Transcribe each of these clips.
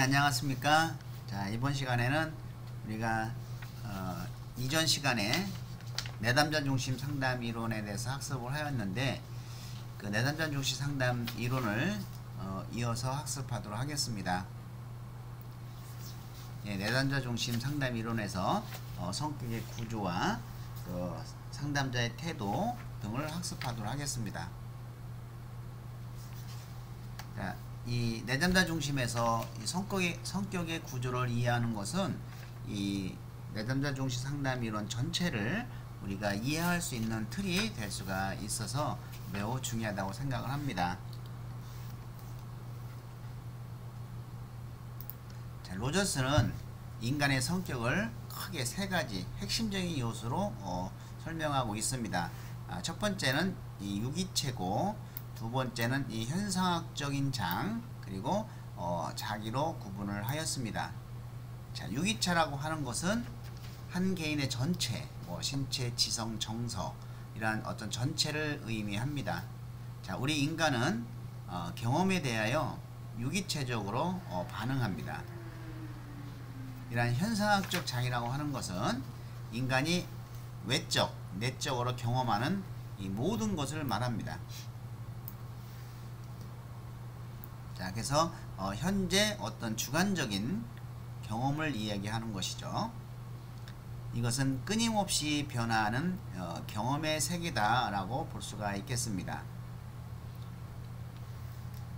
안녕하십니까. 자, 이번 시간에는 우리가 이전 시간에 내담자 중심 상담 이론에 대해서 학습을 하였는데, 그 내담자 중심 상담 이론을 이어서 학습하도록 하겠습니다. 예, 내담자 중심 상담 이론에서 성격의 구조와 그 상담자의 태도 등을 학습하도록 하겠습니다. 자, 이 내담자 중심에서 이 성격의 구조를 이해하는 것은 이 내담자 중심 상담 이론 전체를 우리가 이해할 수 있는 틀이 될 수가 있어서 매우 중요하다고 생각을 합니다. 자, 로저스는 인간의 성격을 크게 세 가지 핵심적인 요소로 설명하고 있습니다. 첫 번째는 이 유기체고, 두 번째는 이 현상학적인 장, 그리고 자기로 구분을 하였습니다. 자, 유기체라고 하는 것은 한 개인의 전체, 신체, 지성, 정서 이러한 어떤 전체를 의미합니다. 자, 우리 인간은 경험에 대하여 유기체적으로 반응합니다. 이러한 현상학적 장이라고 하는 것은 인간이 외적, 내적으로 경험하는 이 모든 것을 말합니다. 자, 그래서 현재 어떤 주관적인 경험을 이야기하는 것이죠. 이것은 끊임없이 변화하는 경험의 세계다 라고 볼 수가 있겠습니다.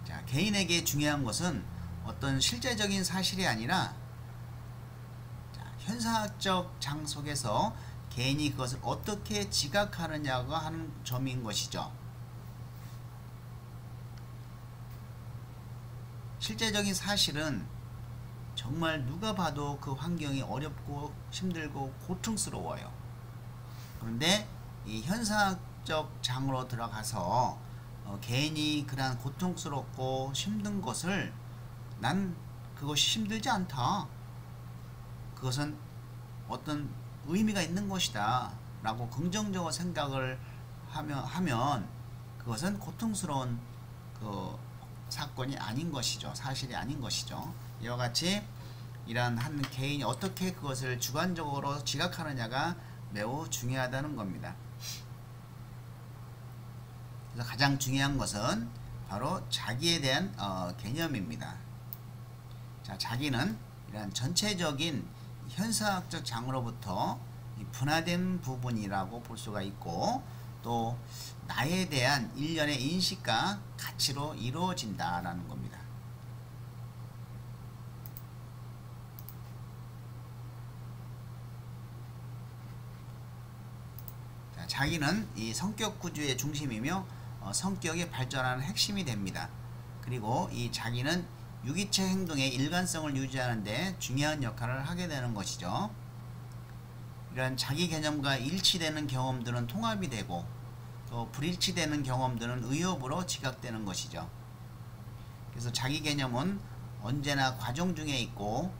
자, 개인에게 중요한 것은 어떤 실제적인 사실이 아니라 현상학적 장 속에서 개인이 그것을 어떻게 지각하느냐가 하는 점인 것이죠. 실제적인 사실은 정말 누가 봐도 그 환경이 어렵고 힘들고 고통스러워요. 그런데 이 현상학적 장으로 들어가서 개인이 그러한 고통스럽고 힘든 것을 난 그것이 힘들지 않다, 그것은 어떤 의미가 있는 것이다 라고 긍정적으로 생각을 하면 그것은 고통스러운 그 사건이 아닌 것이죠. 사실이 아닌 것이죠. 이와 같이 이러한 한 개인이 어떻게 그것을 주관적으로 지각하느냐가 매우 중요하다는 겁니다. 그래서 가장 중요한 것은 바로 자기에 대한 개념입니다. 자, 자기는 이러한 전체적인 현상학적 장으로부터 분화된 부분이라고 볼 수가 있고, 또 나에 대한 일련의 인식과 가치로 이루어진다라는 겁니다. 자, 자기는 이 성격 구조의 중심이며 성격이 발전하는 핵심이 됩니다. 그리고 이 자기는 유기체 행동의 일관성을 유지하는 데 중요한 역할을 하게 되는 것이죠. 이런 자기 개념과 일치되는 경험들은 통합이 되고, 또 불일치되는 경험들은 의협으로 지각되는 것이죠. 그래서 자기 개념은 언제나 과정 중에 있고,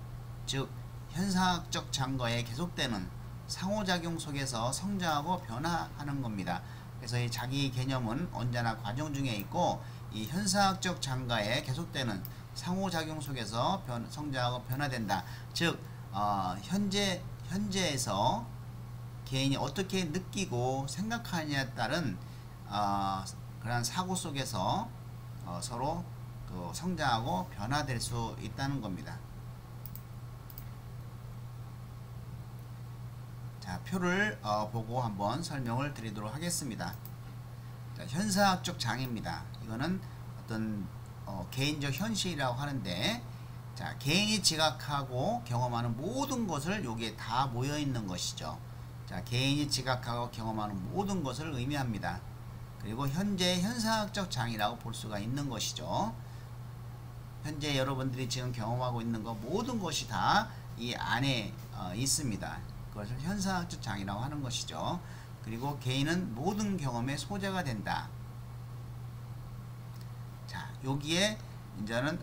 즉 현상학적 장과의 계속되는 상호작용 속에서 성장하고 변화하는 겁니다. 그래서 이 자기 개념은 언제나 과정 중에 있고, 이 현상학적 장과의 계속되는 상호작용 속에서 성장하고 변화된다. 즉 현재에서 개인이 어떻게 느끼고 생각하느냐에 따른 그러한 사고 속에서 서로 그 성장하고 변화될 수 있다는 겁니다. 자, 표를 보고 한번 설명을 드리도록 하겠습니다. 자, 현상학적 장입니다. 이거는 어떤 개인적 현실이라고 하는데, 자, 개인이 지각하고 경험하는 모든 것을 여기에 다 모여 있는 것이죠. 자, 개인이 지각하고 경험하는 모든 것을 의미합니다. 그리고 현재 현상학적 장이라고 볼 수가 있는 것이죠. 현재 여러분들이 지금 경험하고 있는 것 모든 것이 다 이 안에 있습니다. 그것을 현상학적 장이라고 하는 것이죠. 그리고 개인은 모든 경험의 소재가 된다. 자, 여기에 이제는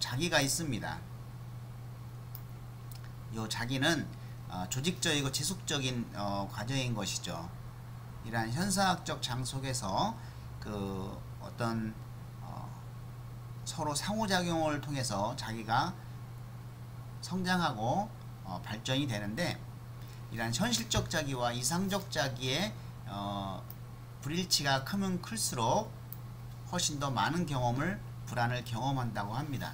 자기가 있습니다. 요 자기는 조직적이고 지속적인 과정인 것이죠. 이러한 현상학적 장 속에서 그 어떤 서로 상호작용을 통해서 자기가 성장하고 발전이 되는데, 이러한 현실적 자기와 이상적 자기의 불일치가 크면 클수록 훨씬 더 많은 불안을 경험한다고 합니다.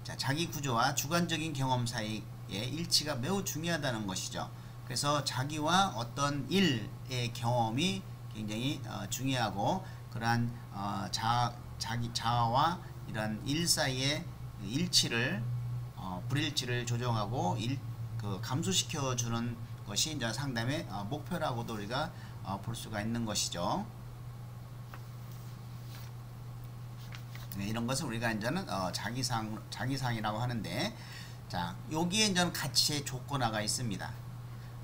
자, 자기 구조와 주관적인 경험 사이의 일치가 매우 중요하다는 것이죠. 그래서 자기와 어떤 일의 경험이 굉장히 중요하고, 그러한 자기 자아와 이런 일 사이의 일치를 불일치를 조정하고 감소시켜 주는 것이 이제 상담의 목표라고도 우리가 볼 수가 있는 것이죠. 네, 이런 것을 우리가 이제는 자기상이라고 하는데, 자, 여기에 이제는 가치의 조건화가 있습니다.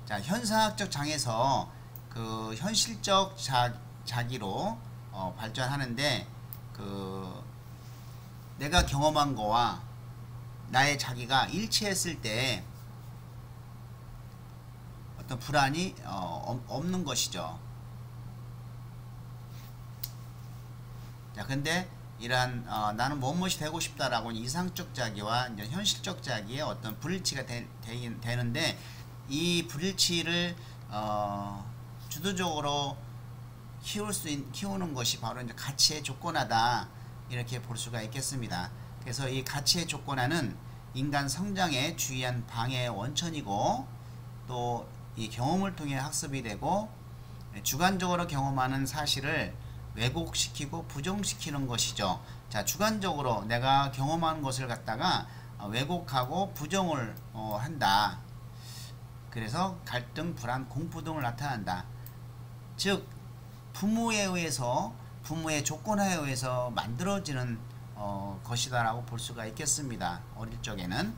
자, 현상학적 장에서 그 현실적 자기로 발전하는데, 내가 경험한 거와 나의 자기가 일치했을 때 어떤 불안이 없는 것이죠. 자, 근데 이러한 나는 무엇이 되고 싶다라고 이상적 자기와 이제 현실적 자기의 어떤 불일치가 되는데, 이 불일치를 주도적으로 키우는 것이 바로 이제 가치의 조건화다, 이렇게 볼 수가 있겠습니다. 그래서 이 가치의 조건화는 인간 성장에 주의한 방해의 원천이고, 또 이 경험을 통해 학습이 되고, 주관적으로 경험하는 사실을 왜곡시키고 부정시키는 것이죠. 자, 주관적으로 내가 경험한 것을 갖다가 왜곡하고 부정을 한다. 그래서 갈등, 불안, 공포 등을 나타난다. 즉, 부모의 조건화에 의해서 만들어지는 것이다라고 볼 수가 있겠습니다. 어릴 적에는.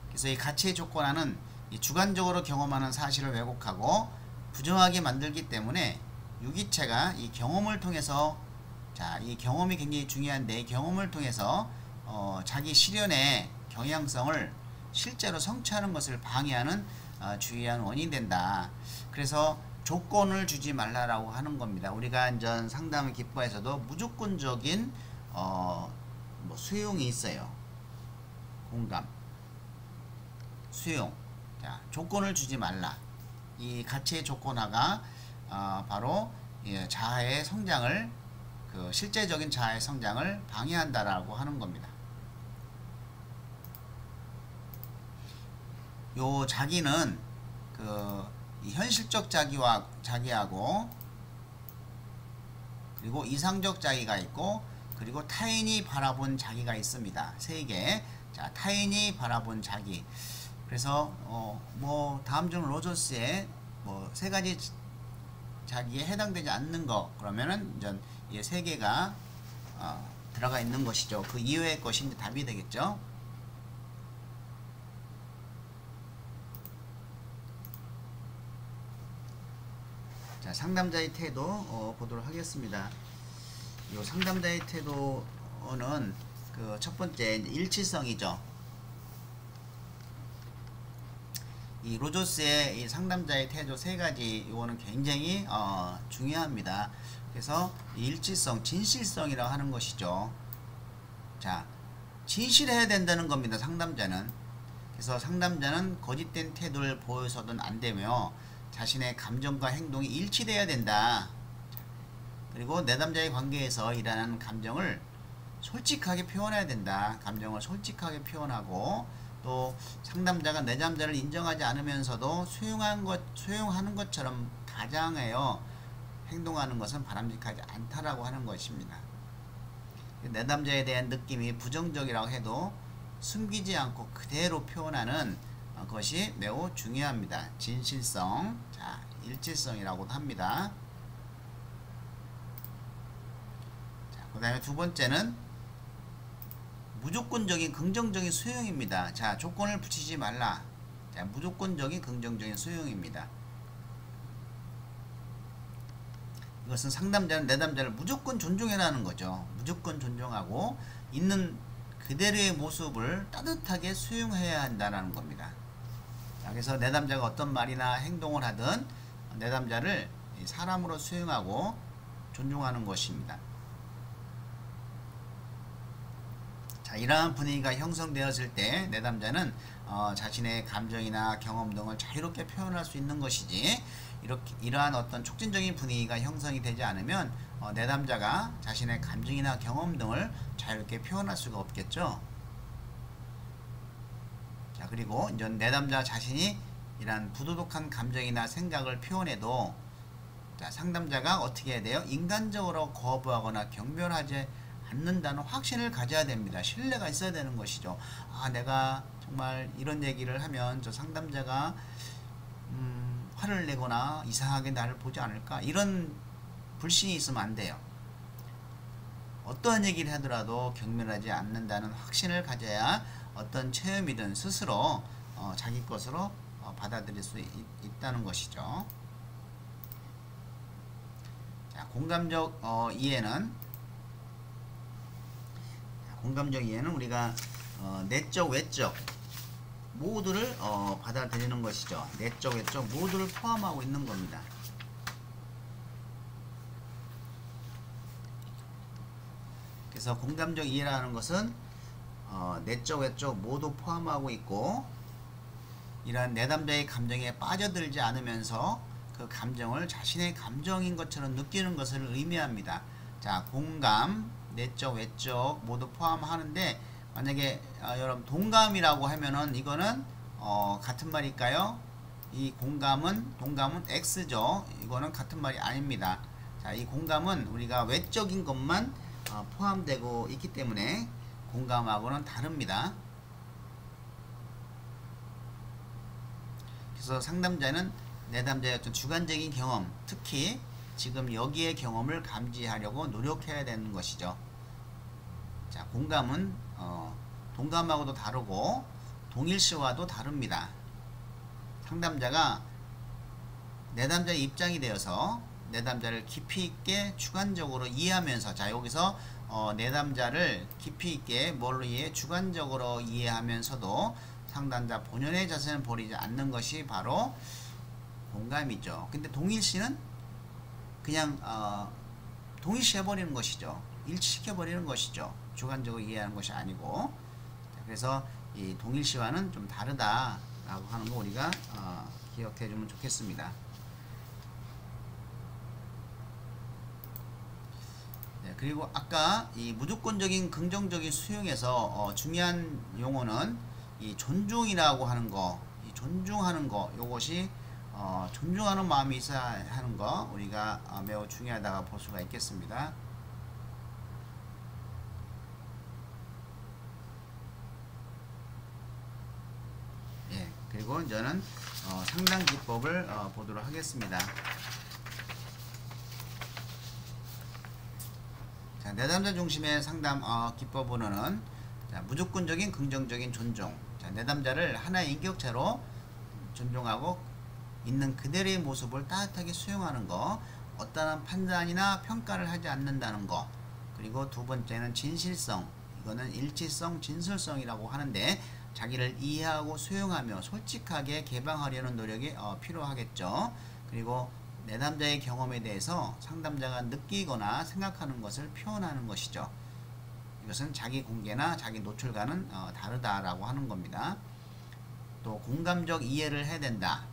그래서 이 가치의 조건화는 이 주관적으로 경험하는 사실을 왜곡하고 부정하게 만들기 때문에 유기체가 이 경험을 통해서, 자, 이 경험이 굉장히 중요한데, 이 경험을 통해서 자기 실현의 경향성을 실제로 성취하는 것을 방해하는 주요한 원인이 된다. 그래서 조건을 주지 말라라고 하는 겁니다. 우리가 이제 상담 기법에서도 무조건적인 수용이 있어요. 공감, 수용. 자, 조건을 주지 말라. 이 가치의 조건화가 바로 자아의 성장을, 실제적인 자아의 성장을 방해한다라고 하는 겁니다. 요 자기는 이 현실적 자기하고, 그리고 이상적 자기가 있고, 그리고 타인이 바라본 자기가 있습니다. 세 개. 자, 타인이 바라본 자기. 그래서 다음 중 로저스의 세 가지 자기에 해당되지 않는 거, 그러면은 이제 이 세 개가 들어가 있는 것이죠. 그 이외의 것이 이제 답이 되겠죠. 자, 상담자의 태도 보도록 하겠습니다. 이 상담자의 태도는 첫 번째 일치성이죠. 이 로저스의 이 상담자의 태도 세 가지, 이거는 굉장히 중요합니다. 그래서 일치성, 진실성이라고 하는 것이죠. 자, 진실해야 된다는 겁니다. 상담자는. 그래서 상담자는 거짓된 태도를 보여서는 안 되며 자신의 감정과 행동이 일치돼야 된다. 그리고 내담자의 관계에서 일어나는 감정을 솔직하게 표현해야 된다. 감정을 솔직하게 표현하고, 또 상담자가 내담자를 인정하지 않으면서도 수용하는 것처럼 가장하여 행동하는 것은 바람직하지 않다라고 하는 것입니다. 내담자에 대한 느낌이 부정적이라고 해도 숨기지 않고 그대로 표현하는 것이 매우 중요합니다. 진실성, 자, 일치성이라고도 합니다. 그 다음에 두 번째는 무조건적인 긍정적인 수용입니다. 자, 조건을 붙이지 말라. 자, 무조건적인 긍정적인 수용입니다. 이것은 상담자는 내담자를 무조건 존중해라는 거죠. 무조건 존중하고 있는 그대로의 모습을 따뜻하게 수용해야 한다는 겁니다. 자, 그래서 내담자가 어떤 말이나 행동을 하든 내담자를 사람으로 수용하고 존중하는 것입니다. 자, 이러한 분위기가 형성되었을 때 내담자는 자신의 감정이나 경험 등을 자유롭게 표현할 수 있는 것이지, 이러한 어떤 촉진적인 분위기가 형성이 되지 않으면 내담자가 자신의 감정이나 경험 등을 자유롭게 표현할 수가 없겠죠. 자, 그리고 이제 내담자 자신이 이러한 부도덕한 감정이나 생각을 표현해도, 자, 상담자가 어떻게 해야 돼요? 인간적으로 거부하거나 경멸하지 않는다는 확신을 가져야 됩니다. 신뢰가 있어야 되는 것이죠. 아, 내가 정말 이런 얘기를 하면 저 상담자가 화를 내거나 이상하게 나를 보지 않을까, 이런 불신이 있으면 안 돼요. 어떠한 얘기를 하더라도 경멸하지 않는다는 확신을 가져야 어떤 체험이든 스스로 자기 것으로 받아들일 수 있다는 것이죠. 자, 공감적 이해는 우리가 내적, 외적 모두를 받아들이는 것이죠. 내적, 외적 모두를 포함하고 있는 겁니다. 그래서 공감적 이해라는 것은 내적, 외적 모두 포함하고 있고, 이러한 내담자의 감정에 빠져들지 않으면서 그 감정을 자신의 감정인 것처럼 느끼는 것을 의미합니다. 자, 공감, 내적, 외적 모두 포함하는데, 만약에 여러분 동감이라고 하면은 이거는 같은 말일까요? 이 동감은 X죠. 이거는 같은 말이 아닙니다. 자, 이 공감은 우리가 외적인 것만 포함되고 있기 때문에 공감하고는 다릅니다. 그래서 상담자는 내담자의 어떤 주관적인 경험, 특히 지금 여기의 경험을 감지하려고 노력해야 되는 것이죠. 자, 공감은 동감하고도 다르고 동일시와도 다릅니다. 상담자가 내담자의 입장이 되어서 내담자를 깊이 있게 주관적으로 이해하면서, 자, 여기서 내담자를 깊이 있게 뭘로 이해해? 주관적으로 이해하면서도 상담자 본연의 자세는 버리지 않는 것이 바로 공감이죠. 근데 동일시는 그냥 동일시 해버리는 것이죠. 일치시켜 버리는 것이죠. 주관적으로 이해하는 것이 아니고. 그래서 이 동일시와는 좀 다르다라고 하는 거 우리가 기억해 주면 좋겠습니다. 네, 그리고 아까 이 무조건적인 긍정적인 수용에서 중요한 용어는 이 존중이라고 하는 거, 이 존중하는 거, 요것이 존중하는 마음이 있어야 하는 거 우리가 매우 중요하다고 볼 수가 있겠습니다. 예, 그리고 저는 상담 기법을 보도록 하겠습니다. 자, 내담자 중심의 상담 기법으로는, 자, 무조건적인 긍정적인 존중. 자, 내담자를 하나의 인격체로 존중하고 있는 그대로의 모습을 따뜻하게 수용하는 거, 어떠한 판단이나 평가를 하지 않는다는 거. 그리고 두 번째는 진실성. 이거는 일치성, 진실성이라고 하는데, 자기를 이해하고 수용하며 솔직하게 개방하려는 노력이 필요하겠죠. 그리고 내담자의 경험에 대해서 상담자가 느끼거나 생각하는 것을 표현하는 것이죠. 이것은 자기 공개나 자기 노출과는 다르다라고 하는 겁니다. 또 공감적 이해를 해야 된다.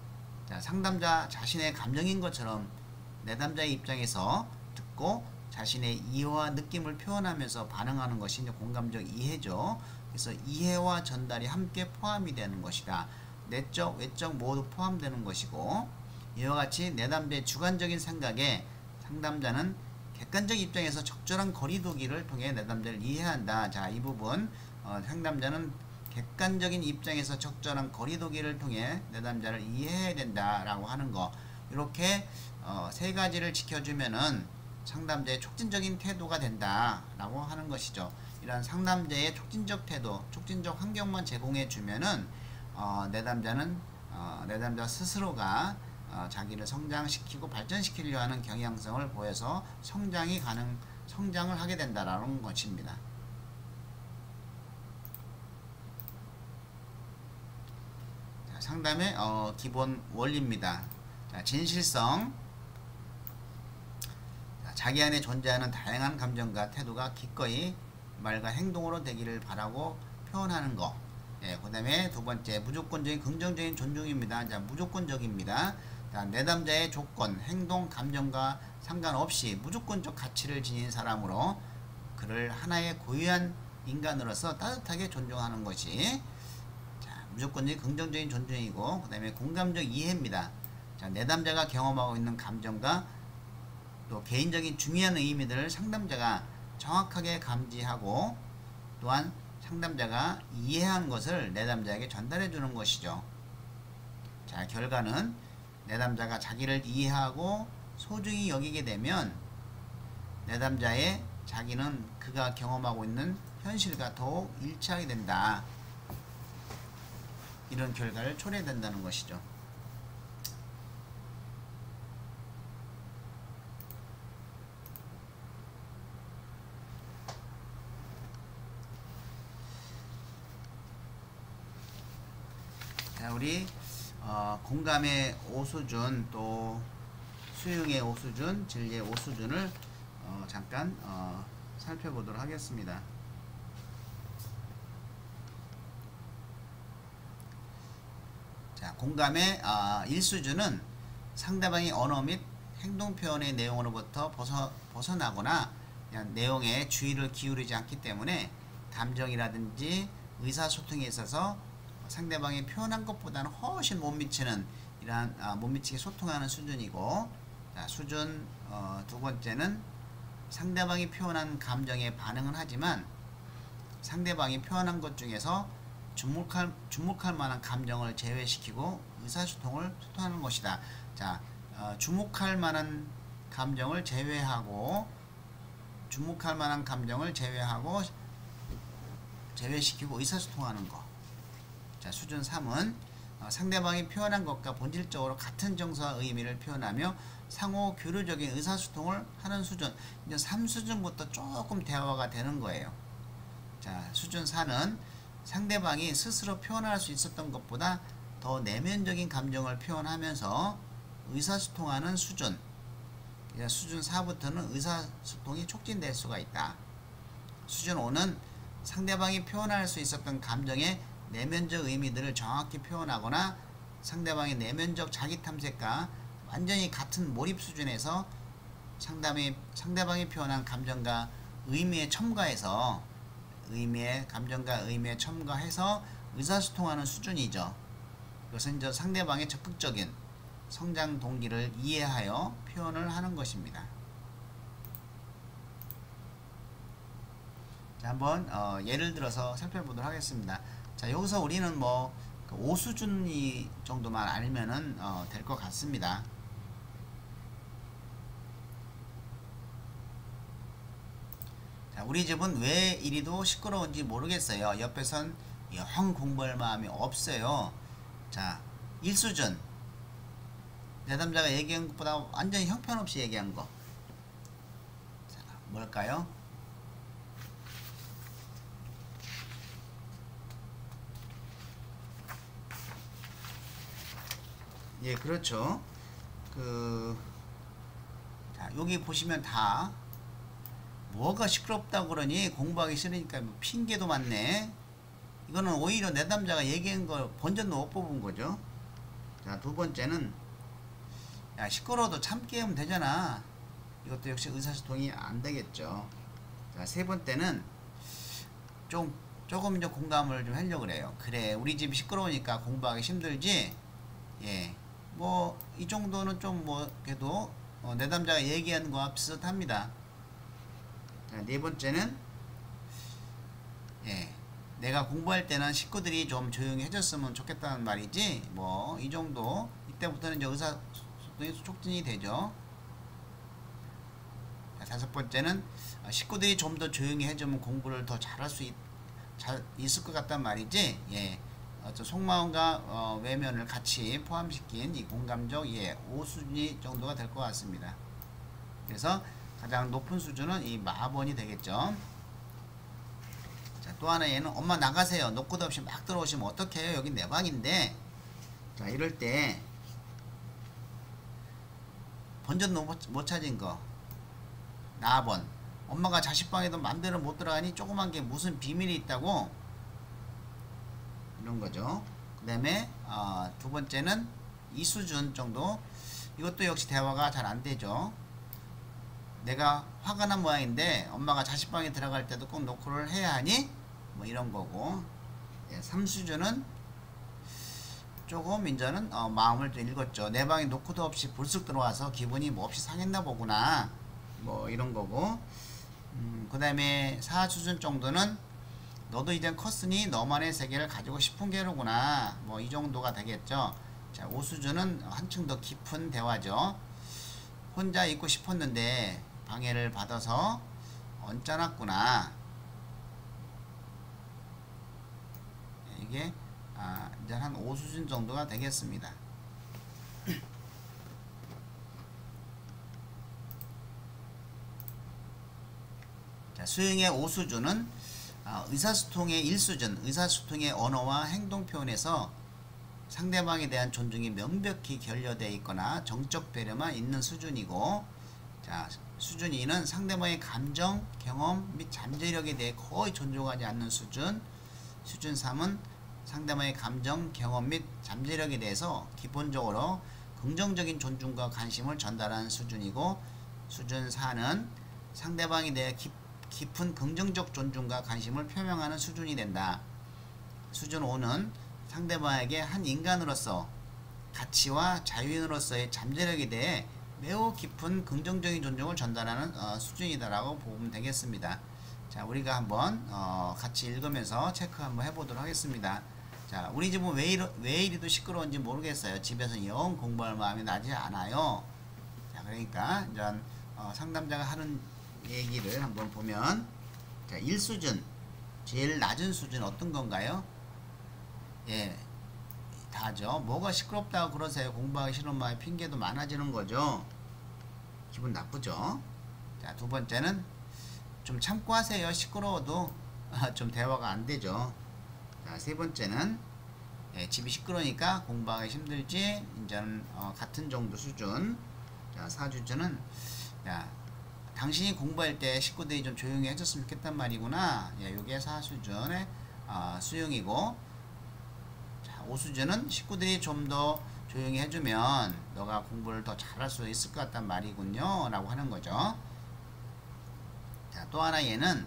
자, 상담자 자신의 감정인 것처럼 내담자의 입장에서 듣고 자신의 이해와 느낌을 표현하면서 반응하는 것이 이제 공감적 이해죠. 그래서 이해와 전달이 함께 포함이 되는 것이다. 내적, 외적 모두 포함되는 것이고, 이와 같이 내담자의 주관적인 생각에 상담자는 객관적 입장에서 적절한 거리두기를 통해 내담자를 이해한다. 자, 이 부분 상담자는 객관적인 입장에서 적절한 거리두기를 통해 내담자를 이해해야 된다라고 하는 거, 이렇게 세 가지를 지켜주면은 상담자의 촉진적인 태도가 된다라고 하는 것이죠. 이러한 상담자의 촉진적 태도, 촉진적 환경만 제공해 주면은 내담자 스스로가 자기를 성장시키고 발전시키려 하는 경향성을 보여서 성장을 하게 된다라는 것입니다. 자, 상담의 기본 원리입니다. 자, 진실성. 자, 자기 안에 존재하는 다양한 감정과 태도가 기꺼이 말과 행동으로 되기를 바라고 표현하는 거. 예, 그 다음에 두 번째, 무조건적인 긍정적인 존중입니다. 자, 무조건적입니다. 자, 내담자의 조건, 행동, 감정과 상관없이 무조건적 가치를 지닌 사람으로 그를 하나의 고유한 인간으로서 따뜻하게 존중하는 것이, 자, 무조건적인 긍정적인 존중이고, 그 다음에 공감적 이해입니다. 자, 내담자가 경험하고 있는 감정과 또 개인적인 중요한 의미들을 상담자가 정확하게 감지하고 또한 상담자가 이해한 것을 내담자에게 전달해 주는 것이죠. 자, 결과는 내담자가 자기를 이해하고 소중히 여기게 되면 내담자의 자기는 그가 경험하고 있는 현실과 더욱 일치하게 된다. 이런 결과를 초래된다는 것이죠. 자, 우리 공감의 5수준, 또 수용의 5수준, 진리의 5수준을 잠깐 살펴보도록 하겠습니다. 자, 공감의 1수준은 상대방의 언어 및 행동 표현의 내용으로부터 벗어나거나 그냥 내용에 주의를 기울이지 않기 때문에 감정이라든지 의사소통에 있어서 상대방이 표현한 것보다는 훨씬 못 미치는 이러한 못 미치게 소통하는 수준이고, 자, 수준 두 번째는 상대방이 표현한 감정에 반응은 하지만 상대방이 표현한 것 중에서 주목할 만한 감정을 제외시키고 의사소통을 소통하는 것이다. 자, 주목할 만한 감정을 제외하고 제외시키고 의사소통하는 것. 자, 수준 3은 상대방이 표현한 것과 본질적으로 같은 정서와 의미를 표현하며 상호 교류적인 의사소통을 하는 수준. 이제 3수준부터 조금 대화가 되는 거예요. 자, 수준 4는 상대방이 스스로 표현할 수 있었던 것보다 더 내면적인 감정을 표현하면서 의사소통하는 수준. 수준 4부터는 의사소통이 촉진될 수가 있다. 수준 5는 상대방이 표현할 수 있었던 감정의 내면적 의미들을 정확히 표현하거나 상대방의 내면적 자기 탐색과 완전히 같은 몰입 수준에서 상대방이 표현한 감정과 의미에 첨가해서 의사소통하는 수준이죠. 이것은 이제 상대방의 적극적인 성장 동기를 이해하여 표현을 하는 것입니다. 자, 한번 예를 들어서 살펴보도록 하겠습니다. 자, 여기서 우리는 뭐 5수준 정도만 알면은 될 것 같습니다. 자, 우리 집은 왜 이리도 시끄러운지 모르겠어요. 옆에선 영 공부할 마음이 없어요. 자, 1수준. 내담자가 얘기한 것보다 완전히 형편없이 얘기한 거. 자, 뭘까요? 예, 그렇죠. 자, 여기 보시면 다 뭐가 시끄럽다고 그러니 공부하기 싫으니까 뭐 핑계도 많네. 이거는 오히려 내담자가 얘기한 걸 본전도 못 뽑은 거죠. 자, 두 번째는 야, 시끄러워도 참게 하면 되잖아. 이것도 역시 의사소통이 안 되겠죠. 자, 세 번째는 조금 좀 공감을 좀 하려고 그래요. 그래, 우리 집이 시끄러우니까 공부하기 힘들지. 예, 뭐 이 정도는 좀 뭐 그래도 내담자가 얘기하는 거와 비슷합니다. 자, 네 번째는 예, 내가 공부할 때는 식구들이 좀 조용히 해줬으면 좋겠다는 말이지. 뭐 이 정도. 이때부터는 이제 의사소통이 촉진이 되죠. 자, 다섯 번째는 식구들이 좀 더 조용히 해주면 공부를 더 잘할 수 있을 것 같단 말이지. 예, 속마음과 외면을 같이 포함시킨 이 공감적 5수준이 정도가 될 것 같습니다. 그래서 가장 높은 수준은 이 마번이 되겠죠. 자, 또 하나 얘는 엄마 나가세요. 노크도 없이 막 들어오시면 어떡해요? 여긴 내 방인데. 자, 이럴 때 번전 못 찾은 거 나번. 엄마가 자식 방에도 맘대로 못 들어가니 조그만 게 무슨 비밀이 있다고, 이런 거죠. 그 다음에 두 번째는 이 수준 정도. 이것도 역시 대화가 잘 안 되죠. 내가 화가 난 모양인데 엄마가 자식 방에 들어갈 때도 꼭 노크를 해야 하니, 뭐 이런 거고. 3수준은 조금 이제는 마음을 좀 읽었죠. 내 방에 노크도 없이 불쑥 들어와서 기분이 뭐 없이 상했나 보구나, 뭐 이런 거고. 그 다음에 4수준 정도는 너도 이젠 컸으니 너만의 세계를 가지고 싶은 게로구나, 뭐 이 정도가 되겠죠. 자, 5수준은 한층 더 깊은 대화죠. 혼자 있고 싶었는데 방해를 받아서 언짢았구나. 이게 이제 한 5수준 정도가 되겠습니다. 자, 수행의 5수준은 의사소통의 1수준, 의사소통의 언어와 행동 표현에서 상대방에 대한 존중이 명백히 결여되어 있거나 정적 배려만 있는 수준이고, 자, 수준 2는 상대방의 감정, 경험 및 잠재력에 대해 거의 존중하지 않는 수준. 수준 3은 상대방의 감정, 경험 및 잠재력에 대해서 기본적으로 긍정적인 존중과 관심을 전달하는 수준이고, 수준 4는 상대방에 대해 깊은 긍정적 존중과 관심을 표명하는 수준이 된다. 수준 5는 상대방에게 한 인간으로서 가치와 자유인으로서의 잠재력에 대해 매우 깊은 긍정적인 존중을 전달하는 수준이다라고 보면 되겠습니다. 자, 우리가 한번 같이 읽으면서 체크 한번 해보도록 하겠습니다. 자, 우리 집은 왜 이리도 시끄러운지 모르겠어요. 집에서 영 공부할 마음이 나지 않아요. 자, 그러니까 이제 상담자가 하는 얘기를 한번 보면, 자, 1수준, 제일 낮은 수준 어떤 건가요? 예, 다죠. 뭐가 시끄럽다고 그러세요. 공부하기 싫은 마음에 핑계도 많아지는 거죠. 기분 나쁘죠. 자, 두 번째는 좀 참고 하세요. 시끄러워도 좀 대화가 안 되죠. 자, 세 번째는 집이 시끄러우니까 공부하기 힘들지, 이제는 같은 정도 수준. 자, 4수준은 당신이 공부할 때 식구들이 좀 조용히 해줬으면 좋겠단 말이구나. 이게 4수준의 수용이고, 자, 5수준은 식구들이 좀 더 조용히 해주면 너가 공부를 더 잘할 수 있을 것 같단 말이군요 라고 하는 거죠. 자, 또 하나 얘는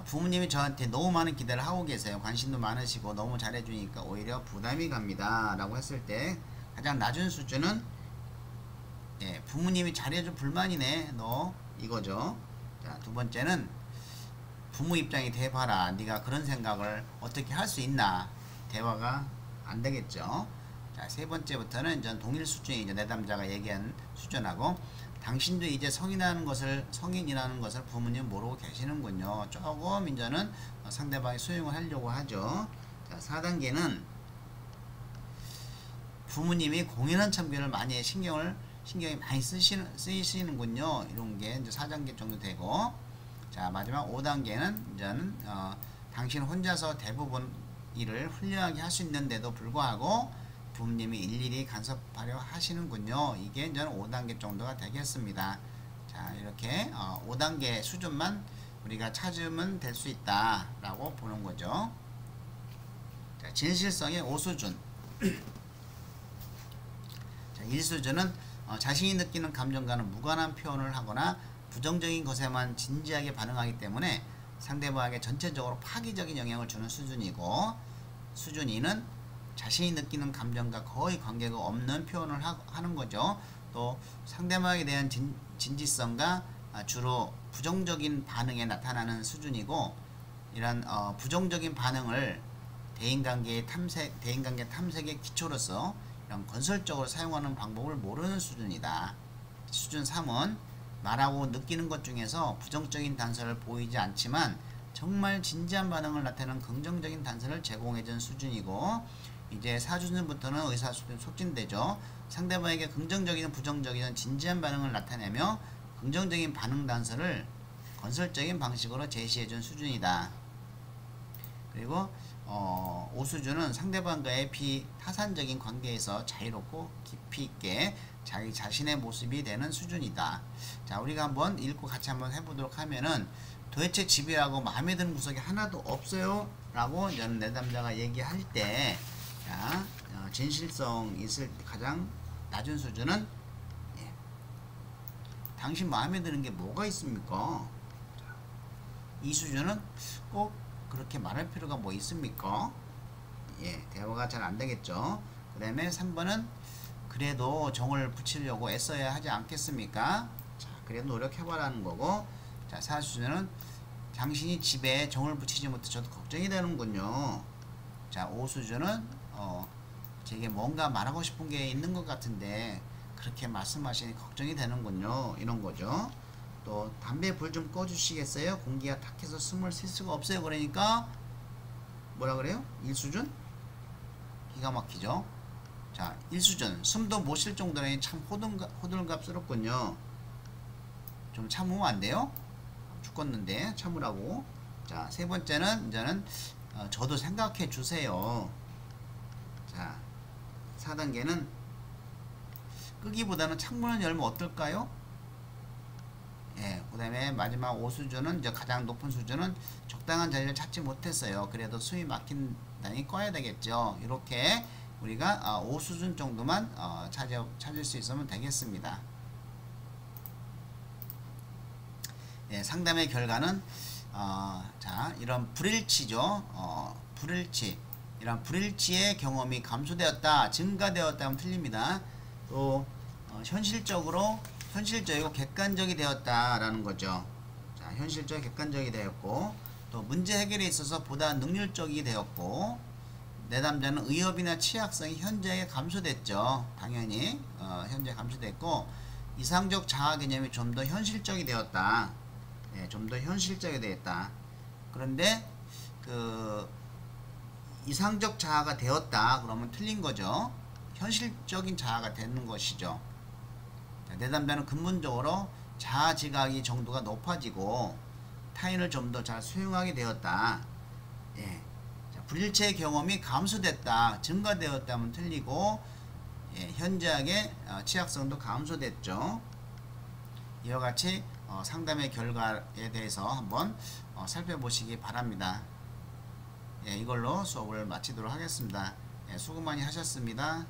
부모님이 저한테 너무 많은 기대를 하고 계세요. 관심도 많으시고 너무 잘해주니까 오히려 부담이 갑니다 라고 했을 때, 가장 낮은 수준은 부모님이 잘해줘 불만이네 너, 이거죠. 자, 두 번째는 부모 입장이 돼봐라. 네가 그런 생각을 어떻게 할 수 있나. 대화가 안 되겠죠. 자, 세 번째부터는 이제 동일 수준이 이제 내담자가 얘기한 수준하고, 당신도 이제 성인이라는 것을 부모님 모르고 계시는군요. 조금 이제는 상대방이 수용을 하려고 하죠. 자, 4단계는 부모님이 공연한 참견을 많이 신경이 많이 쓰이시는군요. 이런 게 이제 4단계 정도 되고, 자, 마지막 5단계는 이제는 당신 혼자서 대부분 일을 훌륭하게 할 수 있는데도 불구하고 부모님이 일일이 간섭하려 하시는군요. 이게 이제 5단계 정도가 되겠습니다. 자, 이렇게 5단계 수준만 우리가 찾으면 될 수 있다 라고 보는 거죠. 자, 진실성의 5수준. 자, 1수준은 자신이 느끼는 감정과는 무관한 표현을 하거나 부정적인 것에만 진지하게 반응하기 때문에 상대방에게 전체적으로 파기적인 영향을 주는 수준이고, 수준 2는 자신이 느끼는 감정과 거의 관계가 없는 표현을 하는 거죠. 또 상대방에 대한 진지성과 주로 부정적인 반응에 나타나는 수준이고, 이런 부정적인 반응을 대인관계 탐색의 기초로서 이런 건설적으로 사용하는 방법을 모르는 수준이다. 수준 3은 말하고 느끼는 것 중에서 부정적인 단서를 보이지 않지만 정말 진지한 반응을 나타내는 긍정적인 단서를 제공해준 수준이고, 이제 4수준부터는 의사소통이 촉진되죠. 상대방에게 긍정적이든 부정적이든 진지한 반응을 나타내며 긍정적인 반응 단서를 건설적인 방식으로 제시해준 수준이다. 그리고 오수준은 상대방과의 비타산적인 관계에서 자유롭고 깊이 있게 자기 자신의 모습이 되는 수준이다. 자, 우리가 한번 읽고 같이 한번 해보도록 하면은 도대체 집이라고 마음에 드는 구석이 하나도 없어요 라고 저는 내담자가 얘기할 때, 자, 진실성 있을 가장 낮은 수준은, 예, 당신 마음에 드는 게 뭐가 있습니까? 이 수준은 꼭 그렇게 말할 필요가 뭐 있습니까? 예, 대화가 잘 안되겠죠. 그 다음에 3번은 그래도 정을 붙이려고 애써야 하지 않겠습니까? 자, 그래도 노력해봐라는 거고. 자, 4수준은 당신이 집에 정을 붙이지 못해 저도 걱정이 되는군요. 자, 5수준은 제게 뭔가 말하고 싶은 게 있는 것 같은데 그렇게 말씀하시니 걱정이 되는군요. 이런 거죠. 또 담배 불 좀 꺼주시겠어요? 공기가 탁해서 숨을 쉴 수가 없어요. 그러니까 뭐라 그래요? 1수준? 기가 막히죠. 자, 1수준 숨도 못 쉴 정도라니 참 호들갑스럽군요. 좀 참으면 안 돼요? 죽겠는데 참으라고. 자, 세 번째는 이제는 저도 생각해 주세요. 자, 4단계는 끄기보다는 창문을 열면 어떨까요? 예, 그 다음에 마지막 5수준은 이제 가장 높은 수준은 적당한 자리를 찾지 못했어요. 그래도 숨이 막힌다니 꺼야 되겠죠. 이렇게 우리가 5수준 정도만 찾을 수 있으면 되겠습니다. 예, 상담의 결과는 자, 이런 불일치죠. 불일치, 이런 불일치의 경험이 감소되었다, 증가되었다 하면 틀립니다. 또 현실적이고 객관적이 되었다라는 거죠. 자, 현실적 객관적이 되었고, 또 문제 해결에 있어서 보다 능률적이 되었고, 내담자는 의협이나 취약성이 현저하게 감소됐죠. 당연히 현재 감소됐고, 이상적 자아 개념이 좀 더 현실적이 되었다. 예, 좀 더 현실적이 되었다. 그런데 그 이상적 자아가 되었다 그러면 틀린 거죠. 현실적인 자아가 되는 것이죠. 내담자는 근본적으로 자아 지각이 정도가 높아지고 타인을 좀 더 잘 수용하게 되었다. 예. 자, 불일체의 경험이 감소됐다, 증가되었다면 틀리고, 예, 현저하게 취약성도 감소됐죠. 이와 같이 상담의 결과에 대해서 한번 살펴보시기 바랍니다. 예, 이걸로 수업을 마치도록 하겠습니다. 예, 수고 많이 하셨습니다.